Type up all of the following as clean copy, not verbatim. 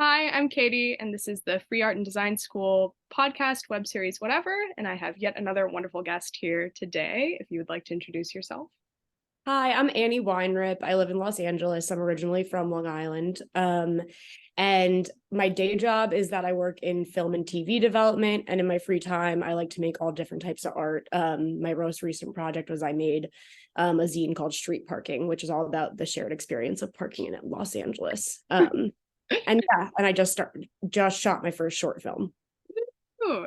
Hi, I'm Katie, and this is the Free Art and Design School podcast, web series, whatever. And I have yet another wonderful guest here today. If you would like to introduce yourself. Hi, I'm Annie Winerip. I live in Los Angeles. I'm originally from Long Island. And my day job is that I work in film and TV development. And in my free time, I like to make all different types of art. My most recent project was I made a zine called Street Parking, which is all about the shared experience of parking in Los Angeles. And I just shot my first short film. Ooh.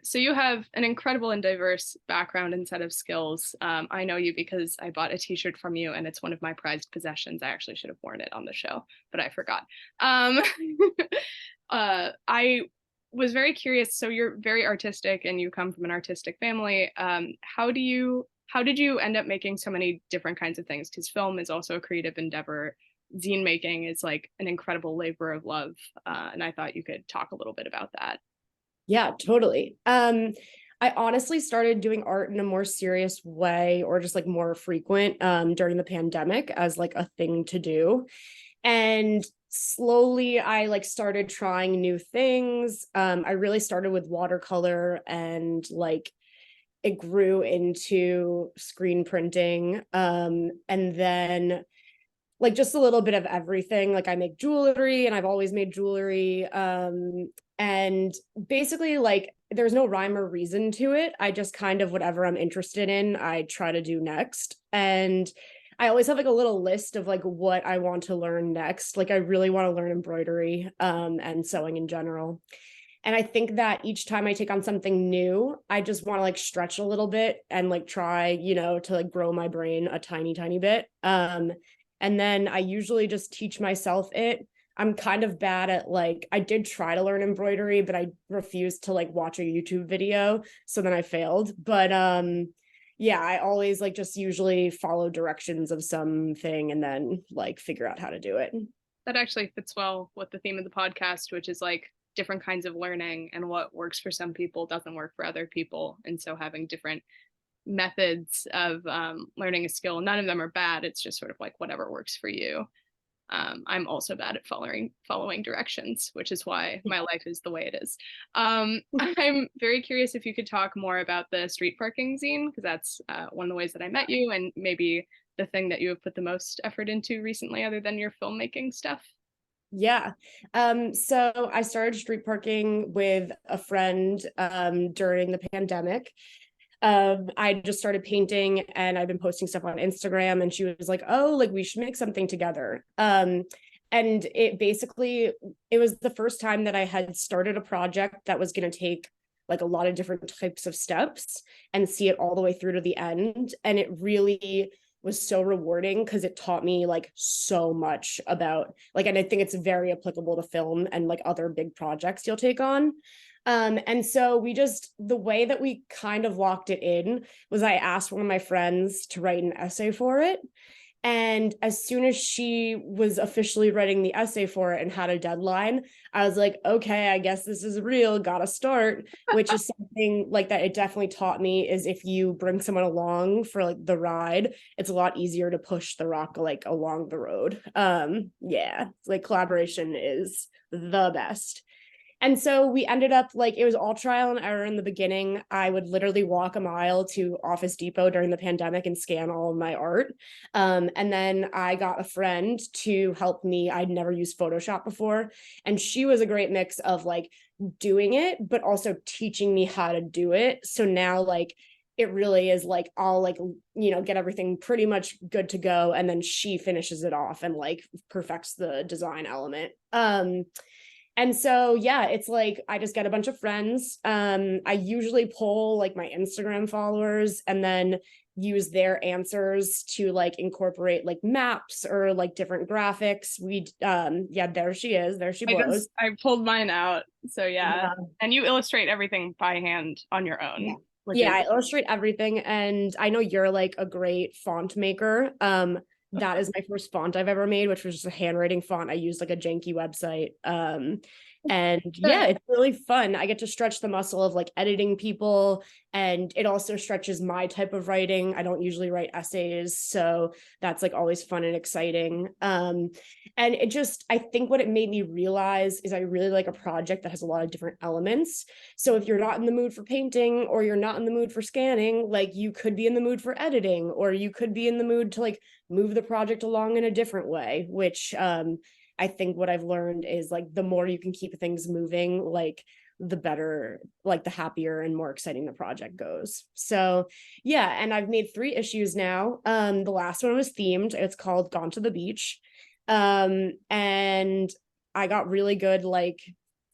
So you have an incredible and diverse background and set of skills. I know you because I bought a t-shirt from you and it's one of my prized possessions. I actually should have worn it on the show, but I forgot. I was very curious. So you're very artistic and you come from an artistic family. How did you end up making so many different kinds of things? Because film is also a creative endeavor. Zine making is like an incredible labor of love. And I thought you could talk a little bit about that. Yeah, totally. I honestly started doing art in a more serious way or just like more frequent during the pandemic as like a thing to do. And slowly I like started trying new things. I really started with watercolor and like it grew into screen printing. And then like just a little bit of everything. Like I make jewelry and I've always made jewelry. And basically like there's no rhyme or reason to it. I just kind of whatever I'm interested in, I try to do next. And I always have like a little list of like what I want to learn next. Like I really want to learn embroidery and sewing in general. And I think that each time I take on something new, I just want to like stretch a little bit and like try, to like grow my brain a tiny, tiny bit. And then I usually just teach myself it. I'm kind of bad at like, I did try to learn embroidery, but I refused to like watch a YouTube video. So then I failed. But yeah, I always like just usually follow directions of something and then like figure out how to do it. That actually fits well with the theme of the podcast, which is like different kinds of learning and what works for some people doesn't work for other people. And so having different methods of learning a skill, none of them are bad. It's just sort of like whatever works for you. I'm also bad at following directions, which is why my life is the way it is. I'm very curious if you could talk more about the street parking zine, because that's one of the ways that I met you, and maybe the thing that you have put the most effort into recently, other than your filmmaking stuff. Yeah. So I started street parking with a friend during the pandemic. I just started painting and I've been posting stuff on Instagram and she was like, "Oh, like we should make something together." And it was the first time that I had started a project that was going to take like a lot of different types of steps and see it all the way through to the end. And it really was so rewarding because it taught me like so much about like, and I think it's very applicable to film and like other big projects you'll take on. And so the way that we kind of locked it in was I asked one of my friends to write an essay for it. And as soon as she was officially writing the essay for it and had a deadline, I was like, okay, I guess this is real, gotta start, which is something like that it definitely taught me is if you bring someone along for like the ride, it's a lot easier to push the rock like along the road. Yeah, like collaboration is the best. And so we ended up like it was all trial and error in the beginning. I would literally walk a mile to Office Depot during the pandemic and scan all of my art. And then I got a friend to help me. I'd never used Photoshop before. And she was a great mix of like doing it, but also teaching me how to do it. So now like it really is like I'll like, get everything pretty much good to go. And then she finishes it off and like perfects the design element. And so, yeah, it's like I just get a bunch of friends. I usually poll like my Instagram followers and then use their answers to like incorporate like maps or like different graphics. Yeah, there she is. There she blows. I pulled mine out. So yeah. Yeah. And you illustrate everything by hand on your Yeah. own, which Yeah, is I illustrate everything. And I know you're like a great font maker. that is my first font I've ever made, which was just a handwriting font. I used like a janky website. And yeah, it's really fun. I get to stretch the muscle of like editing people, and it also stretches my type of writing. I don't usually write essays, so that's like always fun and exciting. And it just, I think what it made me realize is I really like a project that has a lot of different elements. So if you're not in the mood for painting, or you're not in the mood for scanning, like you could be in the mood for editing, or you could be in the mood to like move the project along in a different way, which I think what I've learned is like the more you can keep things moving, like the better, like the happier and more exciting the project goes. So yeah, and I've made 3 issues now. The last one was themed. It's called Gone to the Beach. And I got really good like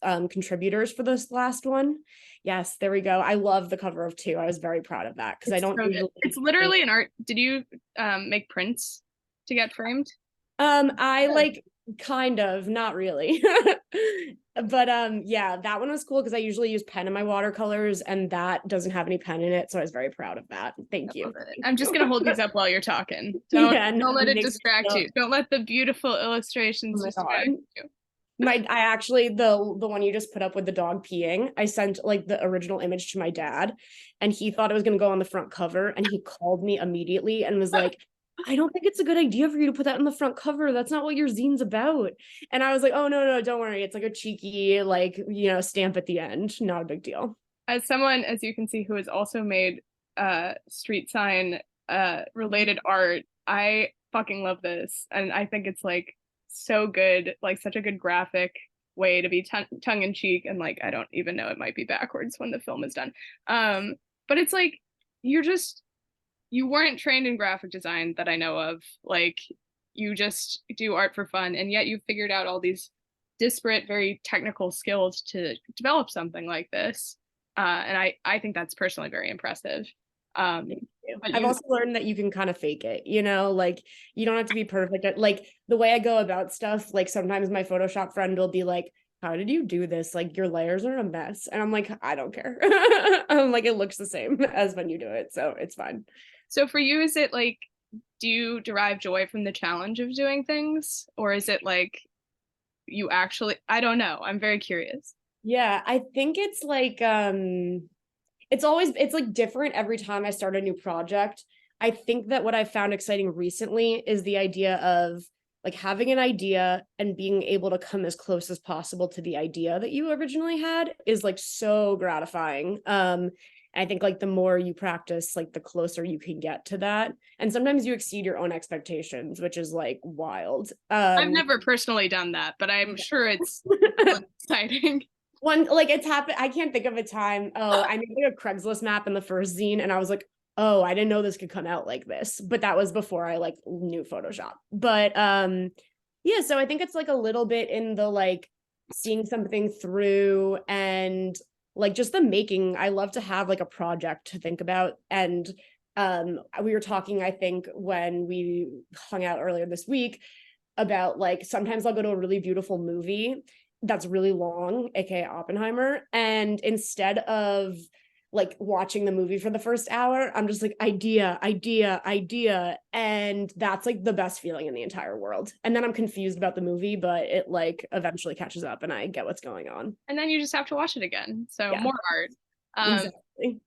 contributors for this last one. Yes, there we go. I love the cover of 2. I was very proud of that because I don't so usually. it's literally an art. Did you make prints to get framed? I like kind of, not really. But yeah, that one was cool because I usually use pen in my watercolors, and that doesn't have any pen in it, so I was very proud of that. Thank you. I'm just gonna hold these up while you're talking. Don't let it distract you. Don't let the beautiful illustrations distract you. I actually, the one you just put up with the dog peeing, I sent like the original image to my dad, and he thought it was gonna go on the front cover, and he called me immediately and was like, I don't think it's a good idea for you to put that on the front cover. That's not what your zine's about. And I was like, oh, no, don't worry. It's like a cheeky, like, stamp at the end. Not a big deal. As someone, as you can see, who has also made street sign related art, I fucking love this. And I think it's like so good, like such a good graphic way to be tongue in cheek. And like, I don't even know, it might be backwards when the film is done. But it's like, you weren't trained in graphic design that I know of. Like, you just do art for fun, and yet you figured out all these disparate, very technical skills to develop something like this. And I think that's personally very impressive. I've also learned that you can kind of fake it, like you don't have to be perfect at like the way I go about stuff. Like sometimes my Photoshop friend will be like, how did you do this? Like your layers are a mess. And I'm like, I don't care. I'm like, it looks the same as when you do it. So it's fine. So for you, is it like, do you derive joy from the challenge of doing things? Or is it like you actually, I don't know. I'm very curious. Yeah, I think it's like it's like different every time I start a new project. I think that what I found exciting recently is the idea of like having an idea and being able to come as close as possible to the idea that you originally had is like so gratifying. I think like the more you practice, like the closer you can get to that. And sometimes you exceed your own expectations, which is like wild. I've never personally done that, but I'm sure it's exciting. One, like it's happened. I can't think of a time. Oh, I made like a Craigslist map in the first zine, and I was like, oh, I didn't know this could come out like this. But that was before I like knew Photoshop. But yeah, so I think it's like a little bit in the like seeing something through and like just the making. I love to have like a project to think about. And we were talking, I think, when we hung out earlier this week about like sometimes I'll go to a really beautiful movie that's really long, aka Oppenheimer, and instead of like watching the movie for the first hour, I'm just like idea, and that's like the best feeling in the entire world. And then I'm confused about the movie, but it like eventually catches up and I get what's going on. And then you just have to watch it again. So yeah. More art. Exactly.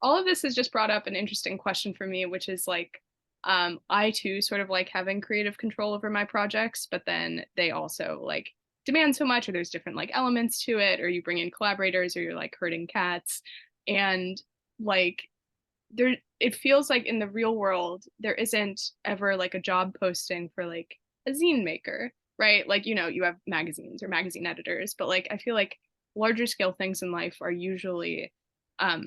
All of this has just brought up an interesting question for me, which is like I too sort of like having creative control over my projects, but then they also like demand so much, or there's different like elements to it, or you bring in collaborators, or you're like herding cats. And like there, it feels like in the real world there isn't ever like a job posting for like a zine maker, right? Like, you have magazines or magazine editors, but like I feel like larger scale things in life are usually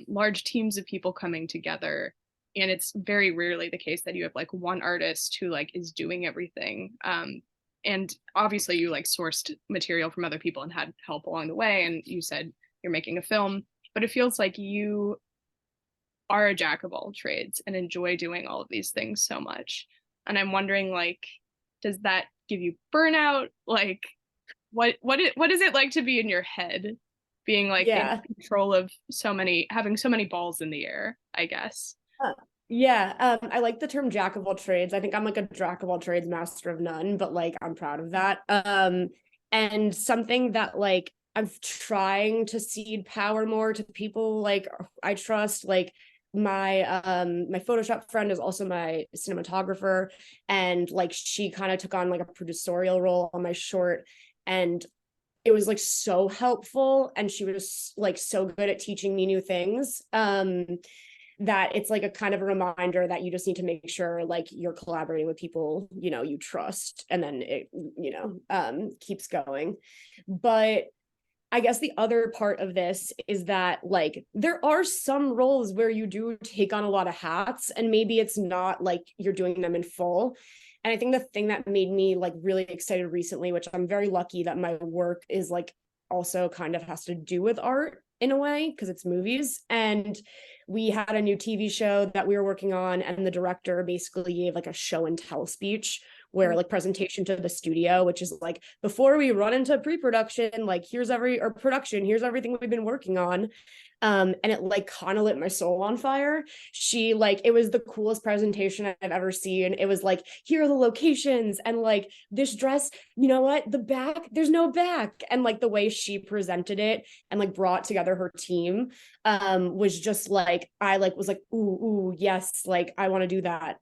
large teams of people coming together, and it's very rarely the case that you have like one artist who like is doing everything. And obviously you like sourced material from other people and had help along the way, and you said you're making a film, but it feels like you are a jack of all trades and enjoy doing all of these things so much. And I'm wondering, like, does that give you burnout? Like, what is it like to be in your head, being like in control of having so many balls in the air, I guess? Yeah, I like the term jack of all trades. I think I'm like a jack of all trades, master of none, but like I'm proud of that. And something that like I'm trying to cede power more to people like I trust, like my Photoshop friend is also my cinematographer, and like she kind of took on like a producerial role on my short, and it was like so helpful, and she was like so good at teaching me new things. That it's like a kind of a reminder that you just need to make sure like you're collaborating with people, you know, you trust, and then it, you know, keeps going. But I guess the other part of this is that like there are some roles where you do take on a lot of hats, and maybe it's not like you're doing them in full. And I think the thing that made me like really excited recently, which I'm very lucky that my work is like also kind of has to do with art in a way because it's movies. And we had a new TV show that we were working on, and the director basically gave like a show and tell speech where like presentation to the studio, which is like before we run into pre-production, like here's everything we've been working on. And it like kind of lit my soul on fire. She like, it was the coolest presentation I've ever seen. It was like, here are the locations, and like this dress, you know what, the back, there's no back. And like the way she presented it and like brought together her team was just like, I like was like, ooh, yes, like I want to do that.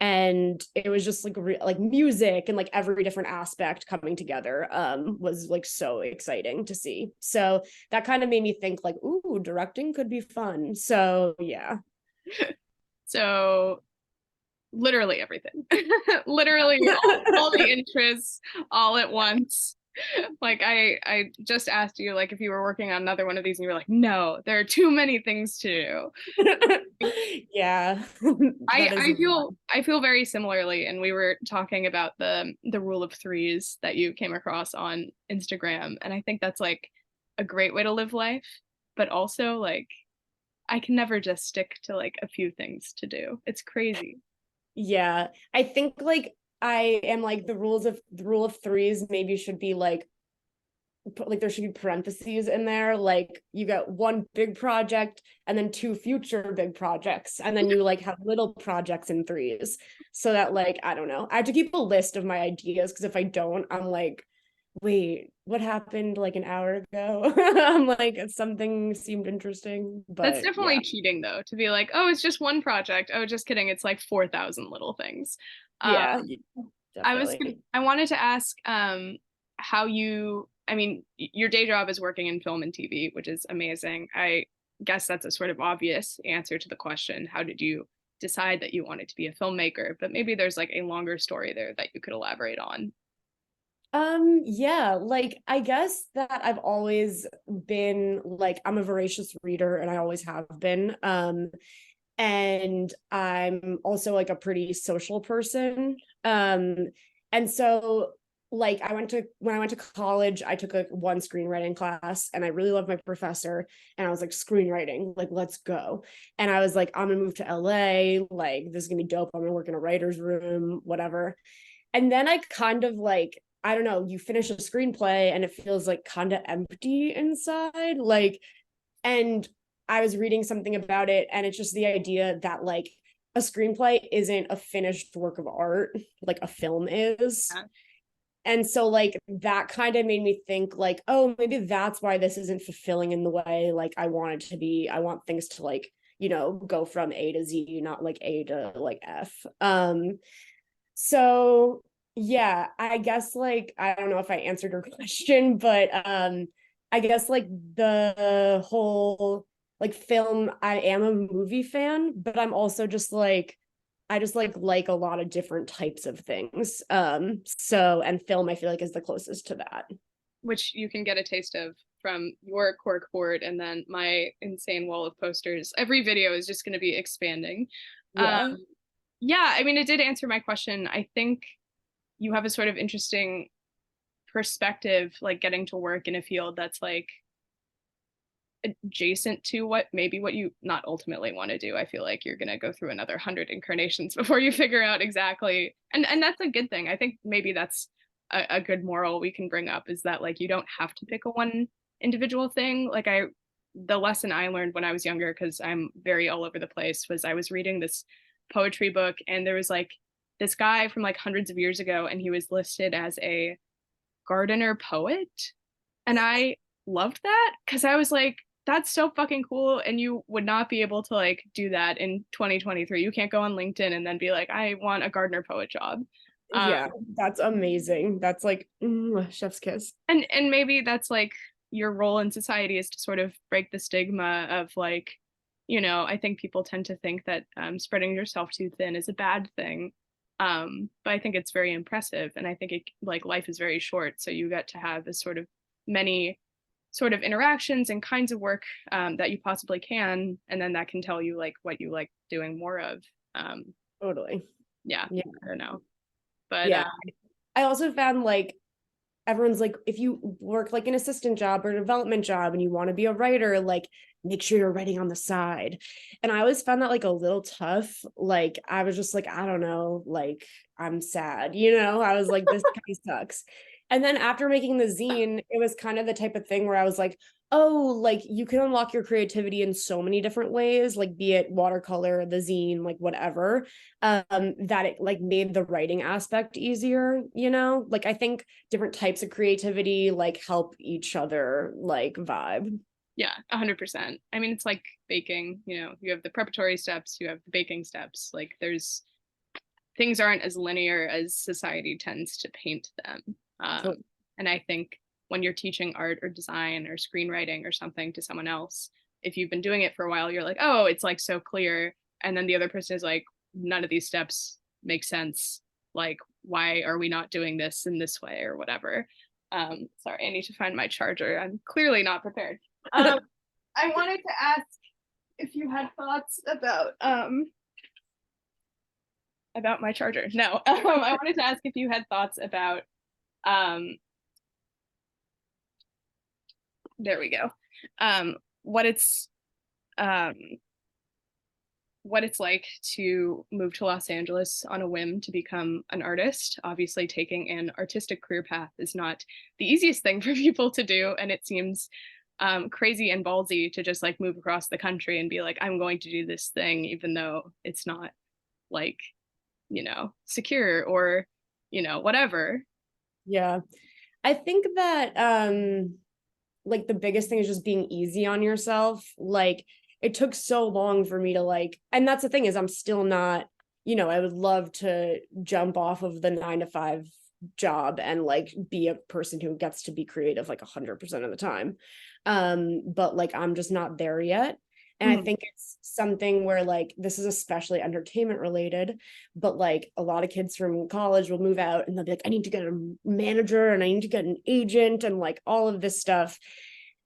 And it was just like like music and like every different aspect coming together was like so exciting to see. So that kind of made me think like, ooh, directing could be fun. So yeah. So literally everything. Literally all the interests all at once. Like I just asked you like if you were working on another one of these and you were like, no, there are too many things to do. Yeah. I feel very similarly, and we were talking about the rule of threes that you came across on Instagram, and I think that's like a great way to live life, but also like I can never just stick to like a few things to do. It's crazy. Yeah. I think like I am like the rule of threes maybe should be like there should be parentheses in there, like you got one big project and then two future big projects, and then you like have little projects in threes, so that like I don't know, I have to keep a list of my ideas because if I don't I'm like, wait, what happened like an hour ago? I'm like something seemed interesting, That's but yeah. definitely cheating though, to be like, oh, it's just one project. Oh, just kidding. It's like 4,000 little things. Um, Yeah, definitely. I wanted to ask how you, I mean, your day job is working in film and TV, which is amazing. I guess that's a sort of obvious answer to the question, how did you decide that you wanted to be a filmmaker? But maybe there's like a longer story there that you could elaborate on. Yeah, like I guess that I've always been like I'm a voracious reader and I always have been. And I'm also like a pretty social person. And so like when I went to college, I took a one screenwriting class and I really loved my professor, and I was like, screenwriting, like let's go. And I was like, I'm gonna move to LA, like this is gonna be dope. I'm gonna work in a writer's room, whatever. And then I kind of like, I don't know, you finish a screenplay and it feels like kind of empty inside. Like, and I was reading something about it, and it's just the idea that like a screenplay isn't a finished work of art like a film is. Yeah. And so like that kind of made me think like, oh, maybe that's why this isn't fulfilling in the way like I want it to be. I want things to like, you know, go from A to Z, not like A to like F. So yeah, I guess like I don't know if I answered your question, but I guess like the whole like film, I am a movie fan, but I'm also just like I just like a lot of different types of things. So and film I feel like is the closest to that. Which you can get a taste of from your cork board and then my insane wall of posters. Every video is just going to be expanding. Yeah. Yeah, I mean, it did answer my question. I think you have a sort of interesting perspective, like getting to work in a field that's like adjacent to what maybe what you not ultimately want to do. I feel like you're going to go through another 100 incarnations before you figure out exactly. And that's a good thing. I think maybe that's a good moral we can bring up is that like you don't have to pick a one individual thing. Like the lesson I learned when I was younger, because I'm very all over the place, was I was reading this poetry book, and there was like this guy from like hundreds of years ago, and he was listed as a gardener poet. And I loved that because I was like, that's so fucking cool. And you would not be able to like do that in 2023. You can't go on LinkedIn and then be like, I want a gardener poet job. Um, Yeah, that's amazing. That's like chef's kiss. and maybe that's like your role in society is to sort of break the stigma of like, I think people tend to think that spreading yourself too thin is a bad thing. But I think it's very impressive, and I think it like life is very short, so you get to have as sort of many sort of interactions and kinds of work that you possibly can, and then that can tell you like what you like doing more of. Um, Totally. yeah, Yeah. I don't know, but Yeah. I also found like everyone's like, if you work like an assistant job or a development job and you want to be a writer, like make sure you're writing on the side. And I always found that like a little tough. Like I was just like, I don't know, like I'm sad, I was like, this kind of sucks. And then after making the zine, it was kind of the type of thing where I was like, oh, like you can unlock your creativity in so many different ways, like be it watercolor, the zine, like whatever, that it like made the writing aspect easier, like I think different types of creativity like help each other like vibe. yeah, 100%. I mean, it's like baking, you have the preparatory steps, you have the baking steps. Like there's things aren't as linear as society tends to paint them. So, And I think when you're teaching art or design or screenwriting or something to someone else, if you've been doing it for a while, you're like, oh, it's like so clear. And then the other person is like, none of these steps make sense. Like, why are we not doing this in this way or whatever? Sorry, I need to find my charger. I'm clearly not prepared. I wanted to ask if you had thoughts about my charger. No, I wanted to ask if you had thoughts about um there we go. Um what it's um what it's like to move to Los Angeles on a whim to become an artist. Obviously, taking an artistic career path is not the easiest thing for people to do, and it seems crazy and ballsy to just like move across the country and be like, I'm going to do this thing, even though it's not like, secure or, whatever. yeah, I think that like the biggest thing is just being easy on yourself. Like it took so long for me to like, and that's the thing is I'm still not, I would love to jump off of the 9 to 5 job and like be a person who gets to be creative like 100% of the time. But like I'm just not there yet. And I Mhm. think it's something where like this is especially entertainment related, but like a lot of kids from college will move out and they'll be like, I need to get a manager and I need to get an agent and like all of this stuff.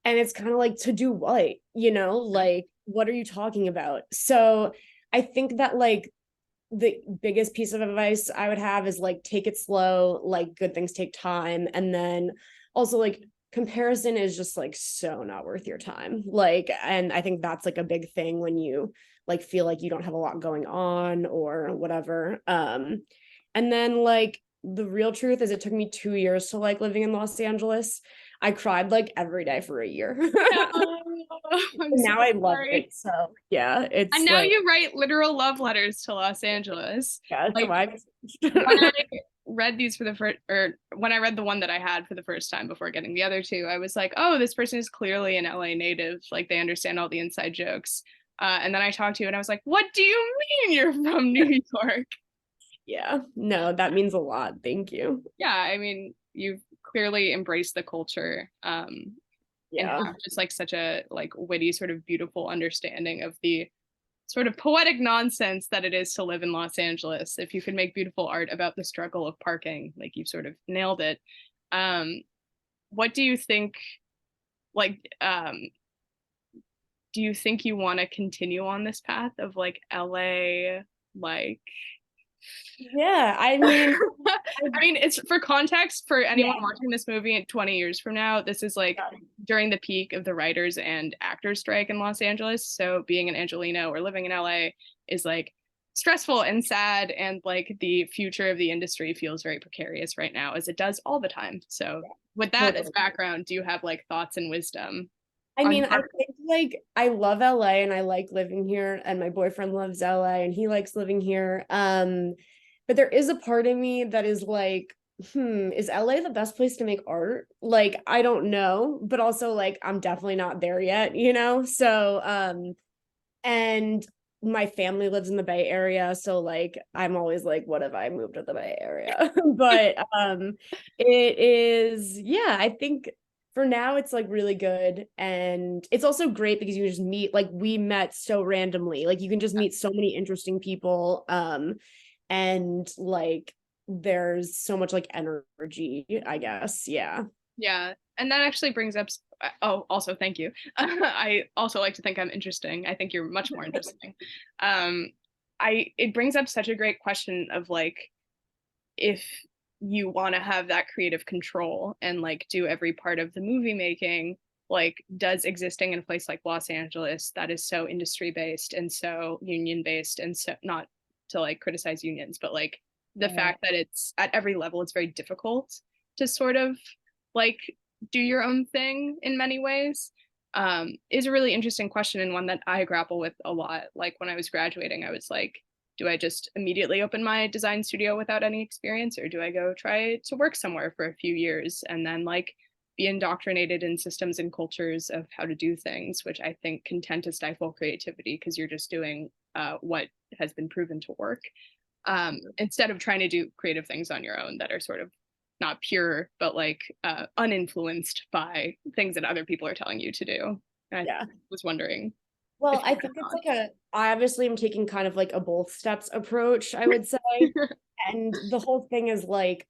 And it's kind of like to do what, like what are you talking about? So I think that like the biggest piece of advice I would have is like take it slow, like good things take time. And then also like comparison is just like so not worth your time. Like, and I think that's like a big thing when you like feel like you don't have a lot going on or whatever. And then like the real truth is it took me 2 years to like living in Los Angeles. I cried like every day for a year. I'm so Now I love sorry. it. So yeah, And it's now like, you write literal love letters to Los Angeles. yeah, it's a Like vibe. when I read these for the first, or when I read the one that I had for the first time before getting the other two, I was like, oh, this person is clearly an LA native. Like they understand all the inside jokes. And then I talked to you and I was like, what do you mean you're from New York? Yeah, no, that means a lot. Thank you. Yeah, I mean, you've clearly embraced the culture. And Yeah, have just like such a like witty, sort of beautiful understanding of the sort of poetic nonsense that it is to live in Los Angeles. If you could make beautiful art about the struggle of parking, like you've sort of nailed it. Um, what do you think, like, do you think you want to continue on this path of like LA, like yeah. I mean, I mean, it's for context for anyone yeah, watching this movie in 20 years from now. This is like during the peak of the writers and actors strike in Los Angeles. So being an Angelino or living in LA is like stressful and sad. And like the future of the industry feels very precarious right now, as it does all the time. So with that as totally. background, do you have like thoughts and wisdom I on mean, I your think like, I love LA and I like living here, and my boyfriend loves LA and he likes living here. But there is a part of me that is like, is LA the best place to make art? Like, I don't know, but also like I'm definitely not there yet, you know? So, and my family lives in the Bay Area, so like I'm always like, what if I moved to the Bay Area? But it is, yeah, I think for now it's like really good. And it's also great because you just meet, like we met so randomly. Like you can just meet so many interesting people. And like there's so much like energy, I guess. Yeah. Yeah. And that actually brings up, oh, also, thank you. I also like to think I'm interesting. I think you're much more interesting. Um, it brings up such a great question of like, if you want to have that creative control and like do every part of the movie making, like does existing in a place like Los Angeles that is so industry based and so union based, and so, not to like criticize unions, but like the fact that it's at every level it's very difficult to sort of like do your own thing in many ways, is a really interesting question, and one that I grapple with a lot. Like when I was graduating, I was like, do I just immediately open my design studio without any experience, or do I go try to work somewhere for a few years and then like be indoctrinated in systems and cultures of how to do things, which I think can tend to stifle creativity because you're just doing what has been proven to work, instead of trying to do creative things on your own that are sort of not pure, but like uninfluenced by things that other people are telling you to do. And I Yeah. was wondering Well, if I you think it's had like I obviously am taking kind of like a both steps approach, I would say. thought. And the whole thing is like,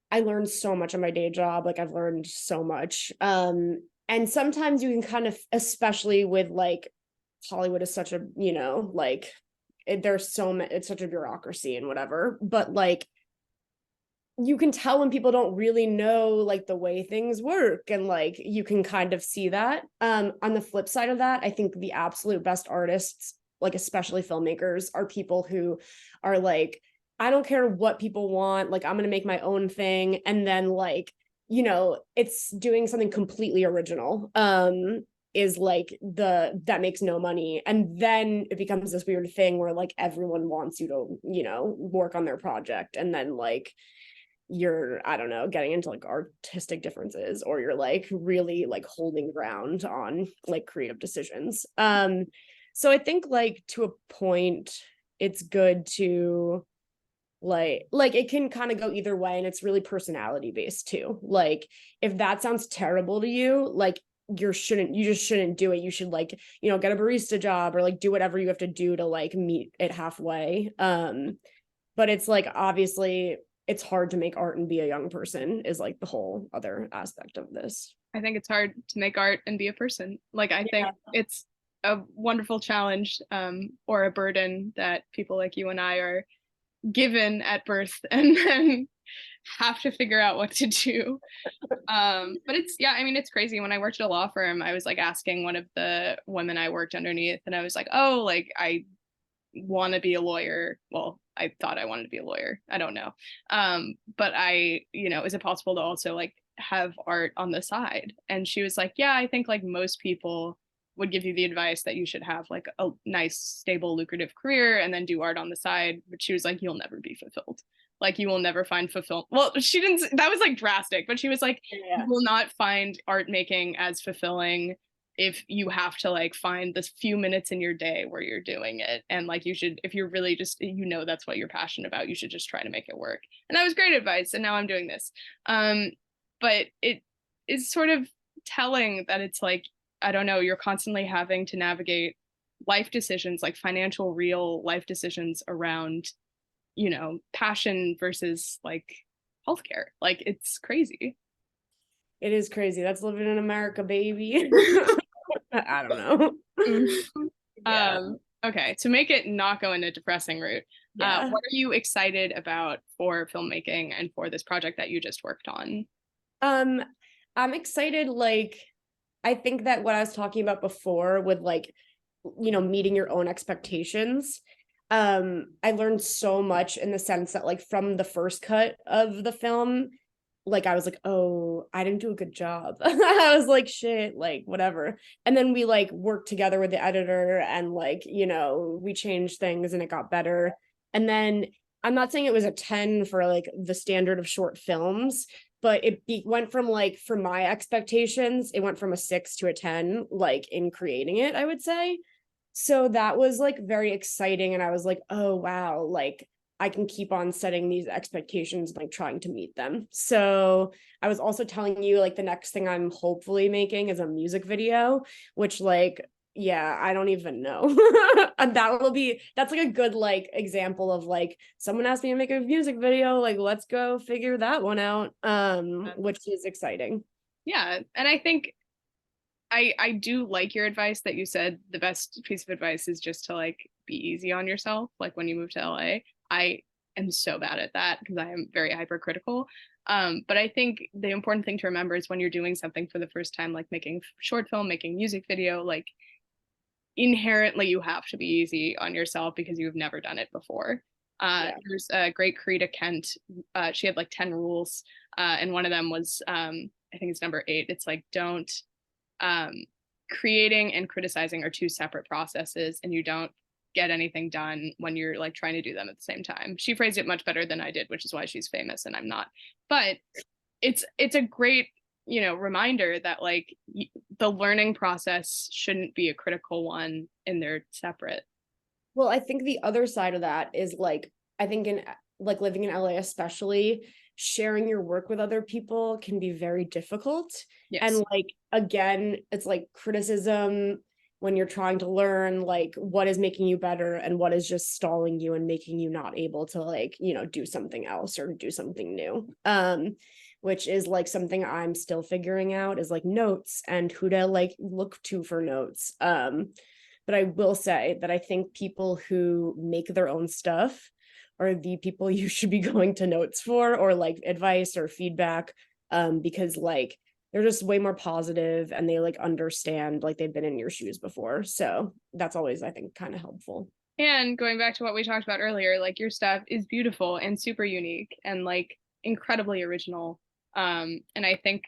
I learned so much in my day job. Like I've learned so much. And sometimes you can kind of, especially with like Hollywood is such a, like there's so many, it's such a bureaucracy and whatever. But like you can tell when people don't really know like the way things work, and like you can kind of see that. On the flip side of that, I think the absolute best artists, like especially filmmakers, are people who are like, I don't care what people want, like I'm going to make my own thing, and then like, it's doing something completely original, is like that makes no money, and then it becomes this weird thing where like everyone wants you to work on their project, and then like you're, I don't know, getting into like artistic differences, or you're like really like holding ground on like creative decisions. So I think like to a point it's good to like it can kind of go either way, and it's really personality based too. Like if that sounds terrible to you, like you just shouldn't do it. You should like, get a barista job or like do whatever you have to do to like meet it halfway. But it's like obviously it's hard to make art and be a young person is like the whole other aspect of this. I think it's hard to make art and be a person. Like I think it's a wonderful challenge, or a burden that people like you and I are given at birth and then have to figure out what to do. But it's, yeah, I mean, it's crazy. When I worked at a law firm, I was like asking one of the women I worked underneath, and I was like, oh, like I want to be a lawyer. Well, I thought I wanted to be a lawyer. I don't know. But is it possible to also like have art on the side? And she was like, yeah, I think like most people would give you the advice that you should have like a nice, stable, lucrative career and then do art on the side. But she was like, you'll never be fulfilled. Like you will never find fulfillment. Well, she didn't, that was like drastic, but she was like, you will not find art making as fulfilling if you have to like find this few minutes in your day where you're doing it. And like you should, if you're really just, that's what you're passionate about, you should just try to make it work. And that was great advice. And now I'm doing this. But it is sort of telling that it's like, I don't know, you're constantly having to navigate life decisions, like financial, real life decisions around, passion versus like healthcare. Like it's crazy. It is crazy. That's living in America, baby. I don't know. Yeah. Okay, to make it not go in a depressing route, Yeah. what are you excited about for filmmaking and for this project that you just worked on? I'm excited, like I think that what I was talking about before with like, meeting your own expectations. I learned so much in the sense that like from the first cut of the film, like I was like, oh, I didn't do a good job. I was like, shit, like whatever. And then we like worked together with the editor and like, you know, we changed things and it got better. And then I'm not saying it was a 10 for like the standard of short films, but went from like, for my expectations, it went from a 6 to a 10, like in creating it, I would say. So that was like very exciting. And I was like, oh, wow, like I can keep on setting these expectations, like trying to meet them. So I was also telling you, like, the next thing I'm hopefully making is a music video, which, like, yeah, I don't even know. And that's like a good like example of like someone asked me to make a music video, like let's go figure that one out. Which is exciting. Yeah, and I think I do like your advice that you said the best piece of advice is just to like be easy on yourself. Like when you move to LA, I am so bad at that because I am very hypercritical. But I think the important thing to remember is when you're doing something for the first time, like making short film, making music video, like inherently you have to be easy on yourself because you've never done it before. Yeah. There's a great Karita Kent. She had like 10 rules, and one of them was I think it's number 8. It's like don't creating and criticizing are 2 separate processes, and you don't get anything done when you're like trying to do them at the same time. She phrased it much better than I did, which is why she's famous and I'm not. But it's a great, you know, reminder that like the learning process shouldn't be a critical one and they're separate. Well, I think the other side of that is like, I think in like living in LA, especially, sharing your work with other people can be very difficult. Yes. And like, again, it's like criticism when you're trying to learn, like, what is making you better and what is just stalling you and making you not able to, like, you know, do something else or do something new. Which is like something I'm still figuring out is like notes and who to like look to for notes. But I will say that I think people who make their own stuff are the people you should be going to notes for or like advice or feedback, because like they're just way more positive and they like understand, like they've been in your shoes before. So that's always, I think, kind of helpful. And going back to what we talked about earlier, like your stuff is beautiful and super unique and like incredibly original. And I think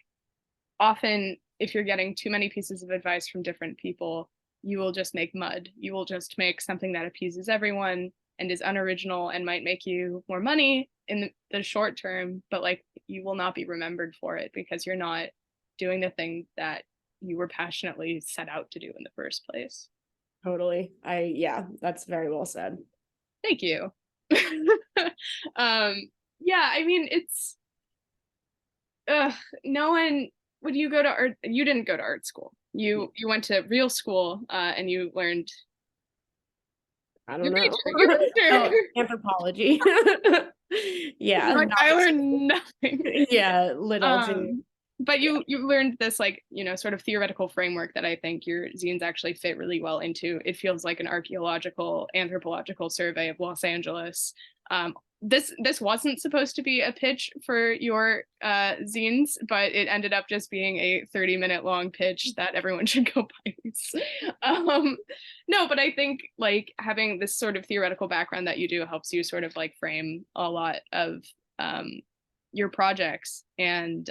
often if you're getting too many pieces of advice from different people, you will just make mud. You will just make something that appeases everyone and is unoriginal and might make you more money in the short term, but like you will not be remembered for it because you're not doing the thing that you were passionately set out to do in the first place. Totally. Yeah, that's very well said. Thank you. Yeah, I mean, it's no one would you go to art you didn't go to art school. You went to real school and you learned I don't your know. major, your Oh, major. anthropology. Yeah, Like I learned nothing. yeah, little to But yeah. you learned this like, you know, sort of theoretical framework that I think your zines actually fit really well into. It feels like an archaeological, anthropological survey of Los Angeles. This wasn't supposed to be a pitch for your zines, but it ended up just being a 30-minute long pitch that everyone should go buy. No, but I think like having this sort of theoretical background that you do helps you sort of like frame a lot of your projects and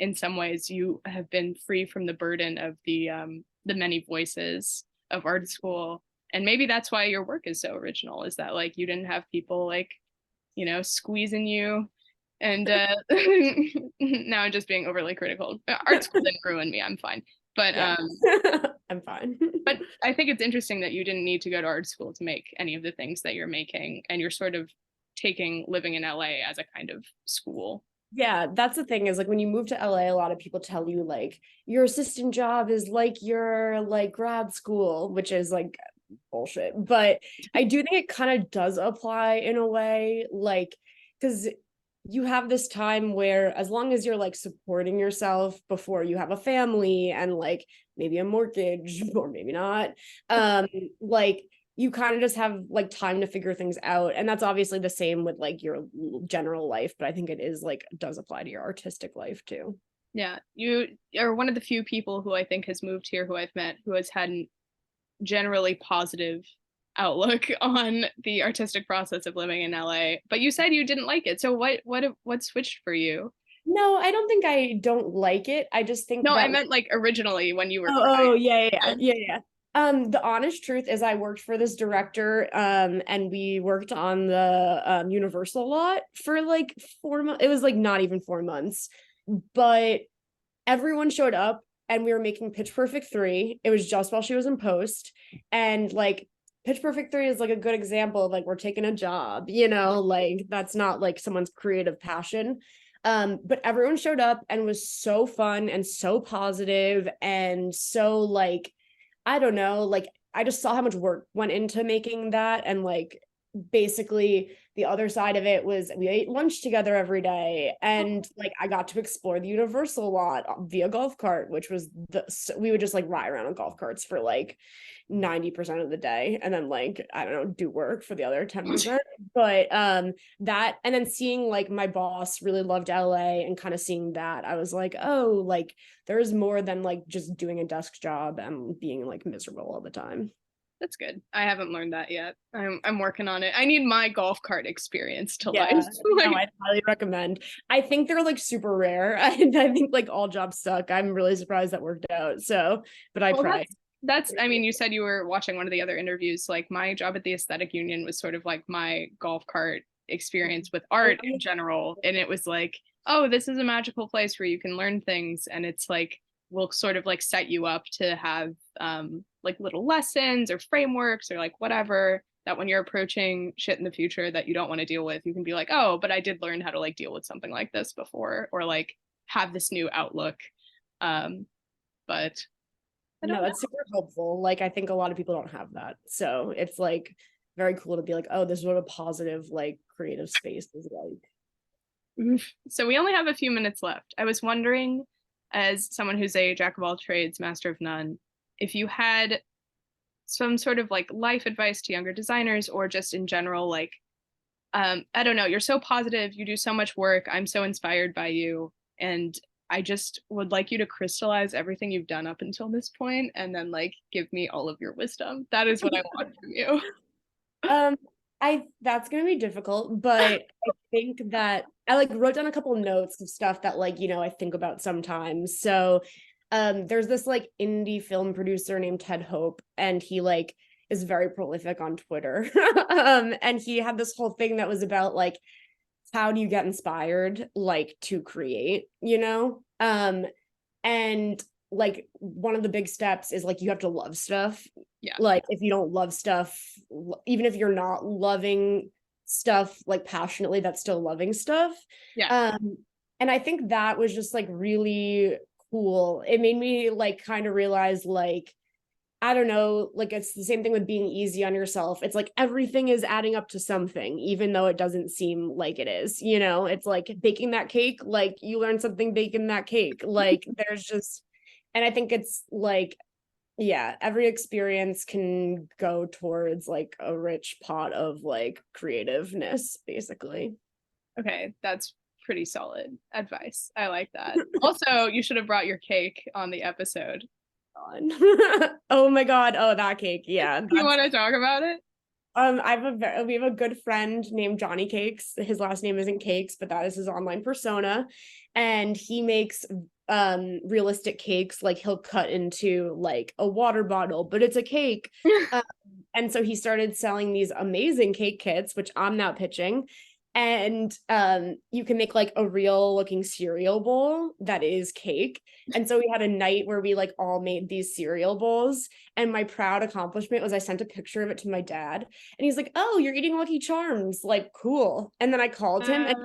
in some ways you have been free from the burden of the many voices of art school, and maybe that's why your work is so original, is that like you didn't have people like, you know, squeezing you and now I'm just being overly critical. Art school didn't ruin me, I'm fine. But Yeah. I'm fine. but I think it's interesting that you didn't need to go to art school to make any of the things that you're making, and you're sort of taking living in LA as a kind of school. Yeah, that's the thing is like when you move to LA, a lot of people tell you like your assistant job is like your like grad school, which is like bullshit. But I do think it kind of does apply in a way, like because you have this time where as long as you're like supporting yourself before you have a family and like maybe a mortgage or maybe not, like you kind of just have like time to figure things out. And that's obviously the same with like your general life, but I think it is like does apply to your artistic life too. Yeah, you are one of the few people who I think has moved here who I've met who has had an generally positive outlook on the artistic process of living in LA. But you said you didn't like it. So what switched for you? No, I don't think I don't like it. I just think No, I that meant like originally when you were oh, yeah, trying. yeah. The honest truth is I worked for this director, and we worked on the Universal lot for like 4 months. It was like not even 4 months, but everyone showed up and we were making Pitch Perfect 3. It was just while she was in post. And like Pitch Perfect 3 is like a good example of like we're taking a job, like that's not like someone's creative passion. But everyone showed up and was so fun and so positive and so like, I don't know, like I just saw how much work went into making that. And like basically the other side of it was we ate lunch together every day, and like I got to explore the Universal lot via golf cart, which was we would just like ride around on golf carts for like 90% of the day, and then like I don't know, do work for the other 10%. But that, and then seeing like my boss really loved LA and kind of seeing that, I was like, oh, like there's more than like just doing a desk job and being like miserable all the time. That's good. I haven't learned that yet. I'm working on it. I need my golf cart experience to life. Yeah, no, Like, I'd highly recommend. I think they're like super rare, and I think like all jobs suck. I'm really surprised that worked out. So, but I well, pray. that's I mean, you said you were watching one of the other interviews. Like my job at the aesthetic union was sort of like my golf cart experience with art in general. And it was like, oh, this is a magical place where you can learn things. And it's like we'll sort of like set you up to have like little lessons or frameworks or like whatever that when you're approaching shit in the future that you don't want to deal with, you can be like, oh, but I did learn how to like deal with something like this before, or like have this new outlook. But I No, don't know. that's super helpful. Like I think a lot of people don't have that. So it's like very cool to be like, oh, this is what a positive, like creative space is like. So we only have a few minutes left. I was wondering, as someone who's a jack of all trades, master of none, if you had some sort of like life advice to younger designers or just in general, like, I don't know, you're so positive, you do so much work, I'm so inspired by you, and I just would like you to crystallize everything you've done up until this point and then like give me all of your wisdom. That is what I want from you. Um, I that's gonna be difficult, but I think that I like wrote down a couple notes of stuff that like, I think about sometimes. So there's this like indie film producer named Ted Hope, and he like is very prolific on Twitter. And he had this whole thing that was about like how do you get inspired like to create, and like one of the big steps is like you have to love stuff. Yeah. Like if you don't love stuff, even if you're not loving stuff like passionately, that's still loving stuff. Yeah. And I think that was just like really cool. It made me like kind of realize like I don't know, like it's the same thing with being easy on yourself. It's like everything is adding up to something, even though it doesn't seem like it is. It's like baking that cake, like you learn something baking that cake. Like there's just, and I think it's like, yeah, every experience can go towards like a rich pot of like creativeness, basically. Okay, that's pretty solid advice. I like that. Also, you should have brought your cake on the episode. Oh my God. Oh, that cake. Yeah. You want to talk about it? We have a good friend named Johnny Cakes. His last name isn't Cakes, but that is his online persona. And he makes realistic cakes. Like he'll cut into like a water bottle, but it's a cake. um, and so he started selling these amazing cake kits, which I'm now pitching. And you can make like a real looking cereal bowl that is cake. And so we had a night where we like all made these cereal bowls, and my proud accomplishment was I sent a picture of it to my dad, and he's like, oh, you're eating Lucky Charms, like cool. And then I called him and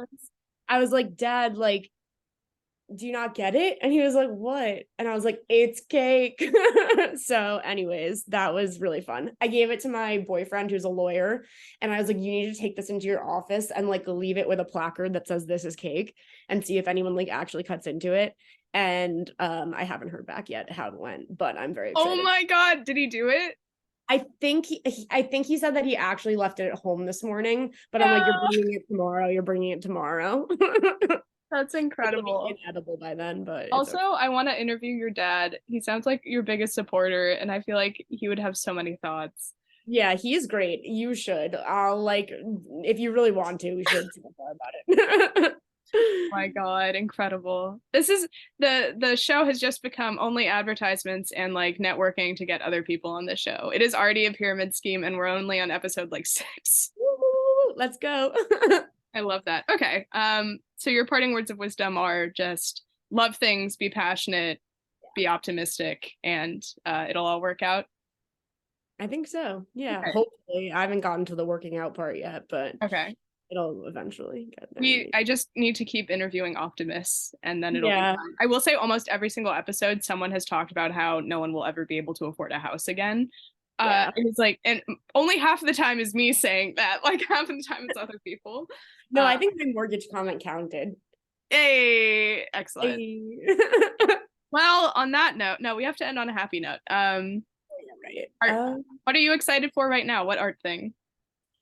I was like, dad, like, do you not get it? And he was like, what? And I was like, it's cake. So anyways, that was really fun. I gave it to my boyfriend who's a lawyer, and I was like, you need to take this into your office and like leave it with a placard that says this is cake, and see if anyone like actually cuts into it. And I haven't heard back yet how it went, but I'm very excited. Oh my God, did he do it? I think he said that he actually left it at home this morning, but I'm like, you're bringing it tomorrow. You're bringing it tomorrow. That's incredible. Inedible by then, but also, okay. I want to interview your dad. He sounds like your biggest supporter, and I feel like he would have so many thoughts. Yeah, he's great. You should. I'll like if you really want to, we should talk about it. My God, incredible. This is the show has just become only advertisements and like networking to get other people on the show. It is already a pyramid scheme and we're only on episode like 6. Woo, let's go. I love that. Okay. So your parting words of wisdom are just love things, be passionate, be optimistic, and it'll all work out. I think so. Yeah, Okay. hopefully. I haven't gotten to the working out part yet, but Okay. it'll eventually get there. I just need to keep interviewing optimists and then it'll be Yeah. fine. I will say almost every single episode, someone has talked about how no one will ever be able to afford a house again. Yeah. And it's like, and only half of the time is me saying that, like half of the time it's other people. No, I think my mortgage comment counted. Hey, excellent. Hey. Well, on that note, no, we have to end on a happy note. Right. What are you excited for right now? What art thing?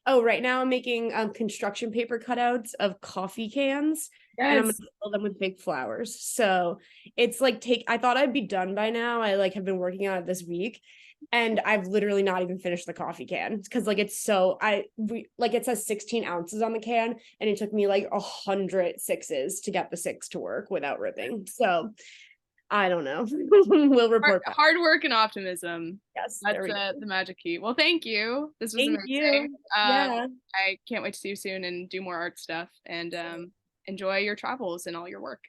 Oh, right now I'm making construction paper cutouts of coffee cans, and I'm gonna Yes. fill them with big flowers. So it's like I thought I'd be done by now. I like have been working on it this week, and I've literally not even finished the coffee can because like it's so like it says 16 ounces on the can, and it took me like 100 sixes to get the 6 to work without ripping. So I don't know. We'll report back. Hard work and optimism. Yes, That's there we go. the magic key. Well, thank you. This was Thank amazing. you. Yeah. I can't wait to see you soon and do more art stuff and enjoy your travels and all your work.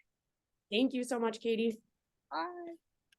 Thank you so much, Katie. Bye.